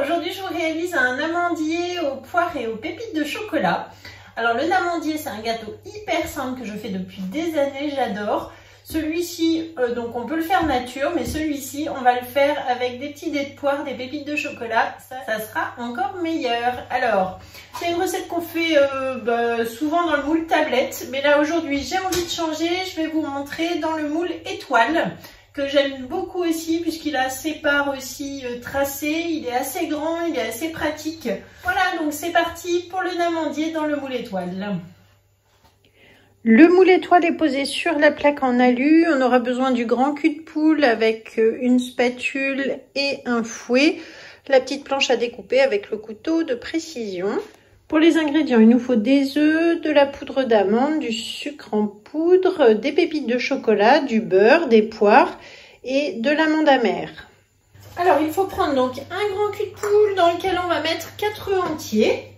aujourd'hui je vous réalise un amandier aux poires et aux pépites de chocolat. Alors le amandier, c'est un gâteau hyper simple que je fais depuis des années, j'adore. Celui-ci, donc on peut le faire nature, mais celui-ci, on va le faire avec des petits dés de poire, des pépites de chocolat. Ça sera encore meilleur. Alors, c'est une recette qu'on fait souvent dans le moule tablette, mais là aujourd'hui, j'ai envie de changer. Je vais vous montrer dans le moule étoile, que j'aime beaucoup aussi, puisqu'il a ses parts aussi tracées. Il est assez grand, il est assez pratique. Voilà, donc c'est parti pour le amandier dans le moule étoile. Le moule étoile est posé sur la plaque en alu. On aura besoin du grand cul de poule avec une spatule et un fouet. La petite planche à découper avec le couteau de précision. Pour les ingrédients, il nous faut des œufs, de la poudre d'amande, du sucre en poudre, des pépites de chocolat, du beurre, des poires et de l'amande amère. Alors, il faut prendre donc un grand cul de poule dans lequel on va mettre 4 œufs entiers.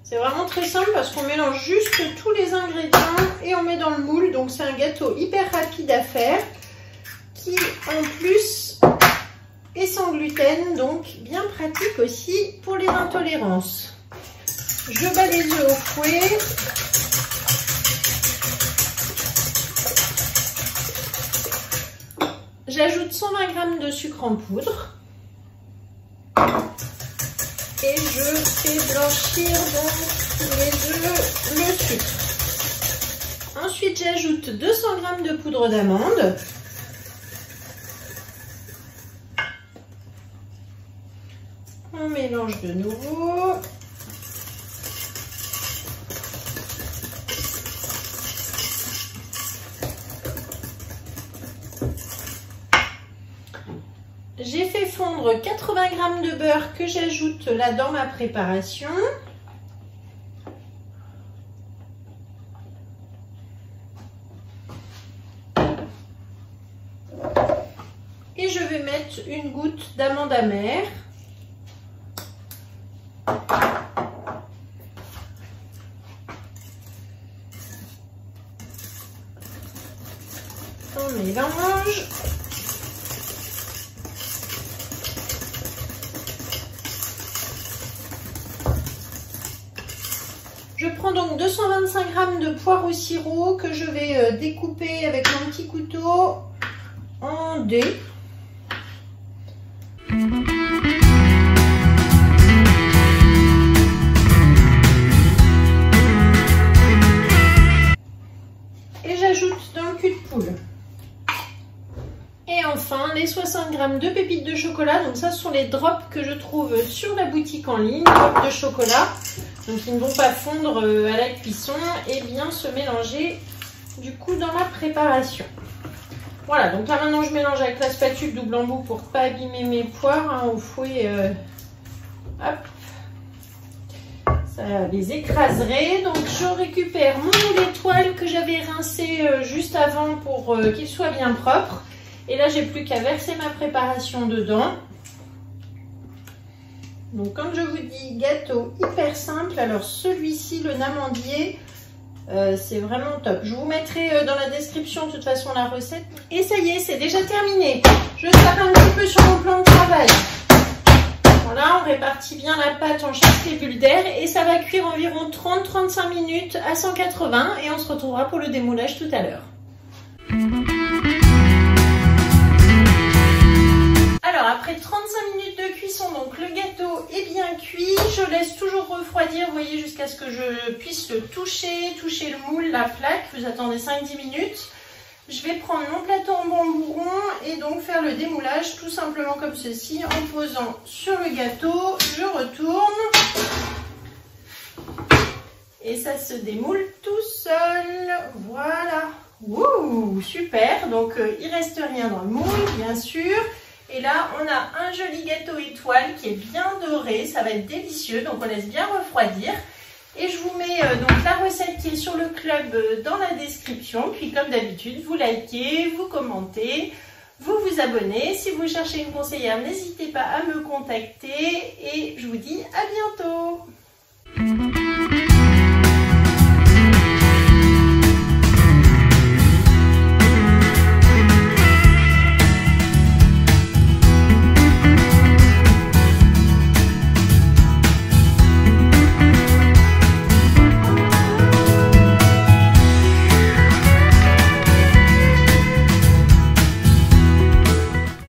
C'est vraiment très simple parce qu'on mélange juste tous les ingrédients et on met dans le moule. Donc c'est un gâteau hyper rapide à faire qui en plus est sans gluten, donc bien pratique aussi pour les intolérances. Je bats les œufs au fouet. J'ajoute 120 g de sucre en poudre. Et je fais blanchir dans les œufs le sucre. Ensuite, j'ajoute 200 g de poudre d'amande. On mélange de nouveau. J'ai fait fondre 80 g de beurre que j'ajoute là dans ma préparation. Et je vais mettre une goutte d'amande amère. On mélange. Je prends donc 225 g de poire au sirop que je vais découper avec mon petit couteau en dés. Et j'ajoute dans le cul de poule. Et enfin, les 60 g de pépites de chocolat. Donc ça, ce sont les drops que je trouve sur la boutique en ligne, drops de chocolat. Donc ils ne vont pas fondre à la cuisson et bien se mélanger du coup dans la préparation. Voilà, donc là maintenant je mélange avec la spatule double embout pour ne pas abîmer mes poires au fouet. Hop, ça les écraserait. Donc je récupère mon moule étoile que j'avais rincé juste avant pour qu'il soit bien propre. Et là j'ai plus qu'à verser ma préparation dedans. Donc comme je vous dis, gâteau hyper simple. Alors celui-ci, le amandier, c'est vraiment top. Je vous mettrai dans la description de toute façon la recette. Et ça y est, c'est déjà terminé. Je tape un petit peu sur mon plan de travail. Voilà, on répartit bien la pâte en chaque bulle d'air et ça va cuire environ 30-35 minutes à 180 et on se retrouvera pour le démoulage tout à l'heure. Alors après 35 minutes de cuisson, donc le gâteau est bien cuit. Je laisse toujours refroidir, vous voyez, jusqu'à ce que je puisse le toucher le moule, la plaque. Vous attendez 5-10 minutes. Je vais prendre mon plateau en bambou rond et donc faire le démoulage tout simplement comme ceci en posant sur le gâteau. Je retourne et ça se démoule tout seul. Voilà. Wouh, super. Donc il reste rien dans le moule, bien sûr. Et là, on a un joli gâteau étoile qui est bien doré. Ça va être délicieux. Donc, on laisse bien refroidir. Et je vous mets donc la recette qui est sur le club dans la description. Puis, comme d'habitude, vous likez, vous commentez, vous vous abonnez. Si vous cherchez une conseillère, n'hésitez pas à me contacter. Et je vous dis à bientôt.